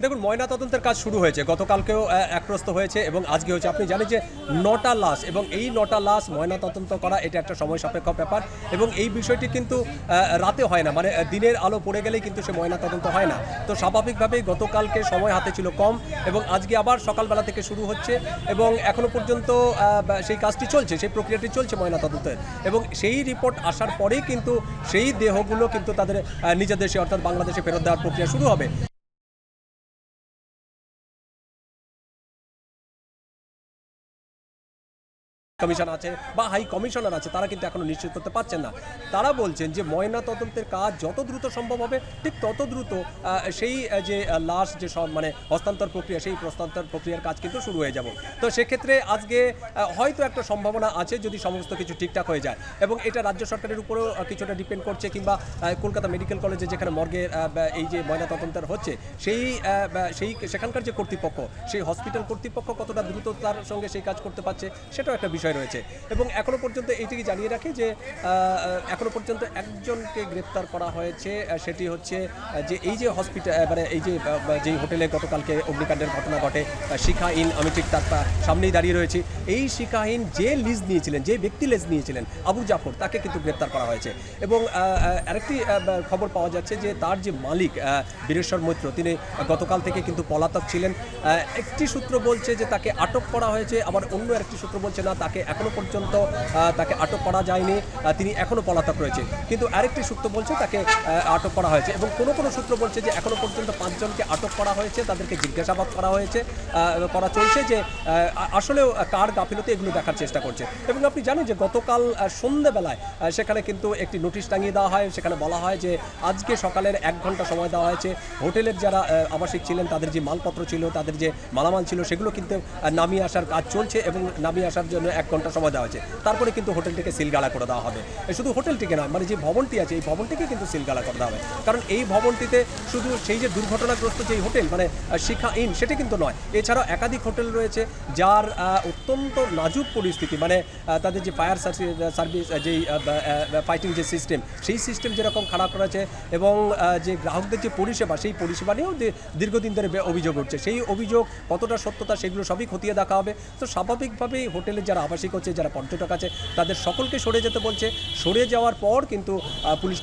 দেখুন, ময়নাতদন্তের কাজ শুরু হয়েছে, গতকালকেও একপ্রস্ত হয়েছে এবং আজকে হয়েছে। আপনি জানেন যে ৯টা লাশ, এবং এই ৯টা লাশ ময়নাতদন্ত করা এটা একটা সময় সাপেক্ষ ব্যাপার, এবং এই বিষয়টি কিন্তু রাতে হয় না, মানে দিনের আলো পড়ে গেলেই কিন্তু সে ময়নাতদন্ত হয় না। তো স্বাভাবিকভাবেই গতকালকে সময় হাতে ছিল কম, এবং আজকে আবার সকালবেলা থেকে শুরু হচ্ছে, এবং এখনো পর্যন্ত সেই কাজটি চলছে, সেই প্রক্রিয়াটি চলছে ময়নাতদন্তের, এবং সেই রিপোর্ট আসার পরেই কিন্তু সেই দেহগুলো কিন্তু তাদের নিজের দেশে অর্থাৎ বাংলাদেশে ফেরত দেওয়ার প্রক্রিয়া শুরু হবে। কমিশন আছে বা হাই কমিশনার আছে, তারা কিন্তু এখনো নিশ্চিত করতে পারছেন না। তারা বলছেন যে ময়না তদন্তের কাজ যত দ্রুত সম্ভব হবে ঠিক তত দ্রুত সেই যে লাশ যে সব মানে হস্তান্তর প্রক্রিয়া, সেই হস্তান্তর প্রক্রিয়ার কাজ কিন্তু শুরু হয়ে যাব। তো সেক্ষেত্রে আজকে হয়তো একটা সম্ভাবনা আছে যদি সমস্ত কিছু ঠিকঠাক হয়ে যায়, এবং এটা রাজ্য সরকারের উপরেও কিছুটা ডিপেন্ড করছে, কিংবা কলকাতা মেডিকেল কলেজে যেখানে মর্গের এই যে ময়না তদন্তের হচ্ছে সেই সেখানকার যে কর্তৃপক্ষ, সেই হসপিটাল কর্তৃপক্ষ কতটা দ্রুততার সঙ্গে সেই কাজ করতে পারছে সেটাও একটা বিষয় রয়েছে। এবং এখনো পর্যন্ত এইটিকে জানিয়ে রাখি যে এখনো পর্যন্ত একজনকে গ্রেপ্তার করা হয়েছে, সেটি হচ্ছে যে এই যে হসপিটাল মানে এই যে যেই হোটেলে গতকালকে অগ্নিকাণ্ডের ঘটনা ঘটে, শিখা ইন, আমি ঠিক তার সামনেই দাঁড়িয়ে রয়েছি। এই শিখা ইন যে লিজ নিয়েছিলেন, যে ব্যক্তি লিজ নিয়েছিলেন আবু জাফর, তাকে কিন্তু গ্রেপ্তার করা হয়েছে। এবং আরেকটি খবর পাওয়া যাচ্ছে যে তার যে মালিক বীরেশ্বর মৈত্র, তিনি গতকাল থেকে কিন্তু পলাতক ছিলেন। একটি সূত্র বলছে যে তাকে আটক করা হয়েছে, আবার অন্য আরেকটি সূত্র বলছে না, তাকে এখনো পর্যন্ত তাকে আটক করা যায়নি, তিনি এখনো পলাতক রয়েছে। কিন্তু আরেকটি সূত্র বলছে তাকে আটক করা হয়েছে, এবং কোনো সূত্র বলছে যে এখনো পর্যন্ত 5 জনকে আটক করা হয়েছে, তাদেরকে জিজ্ঞাসাবাদ করা হয়েছে, করা চলছে যে আসলেও কার গাফিলতি, এগুলো দেখার চেষ্টা করছে। এবং আপনি জানেন যে গতকাল সন্ধ্যেবেলায় সেখানে কিন্তু একটি নোটিশ টাঙিয়ে দেওয়া হয়, সেখানে বলা হয় যে আজকে সকালের 1 ঘন্টা সময় দেওয়া হয়েছে, হোটেলের যারা আবাসিক ছিলেন তাদের যে মালপত্র ছিল, তাদের যে মালামাল ছিল, সেগুলো কিন্তু নামিয়ে আসার কাজ চলছে, এবং নামিয়ে আসার জন্য 1 ঘন্টা সময় দেওয়া হয়েছে। তারপরে কিন্তু হোটেলটিকে সিলগালা করে দেওয়া হবে। শুধু হোটেলটিকে নয়, মানে যে ভবনটি আছে এই ভবনটিকে কিন্তু সিলগালা করে দেওয়া হবে, কারণ এই ভবনটিতে শুধু সেই যে দুর্ঘটনাগ্রস্ত যেই হোটেল মানে শিখা ইন, সেটি কিন্তু নয়, এছাড়াও একাধিক হোটেল রয়েছে যার অত্যন্ত নাজুক পরিস্থিতি, মানে তাদের যে ফায়ার সার্ভিস যেই ফাইটিং যে সিস্টেম, সেই সিস্টেম যেরকম খারাপ রয়েছে, এবং যে গ্রাহকদের যে পরিষেবা, সেই পরিষেবা নিয়েও দীর্ঘদিন ধরে অভিযোগ উঠছে। সেই অভিযোগ কতটা সত্যতা সেগুলো সবই খতিয়ে দেখা হবে। তো স্বাভাবিকভাবেই হোটেলের যারা আবাসিক হচ্ছে, যারা পর্যটক আছে, তাদের সকলকে সরে যেতে বলছে। সরে যাওয়ার পর কিন্তু পুলিশ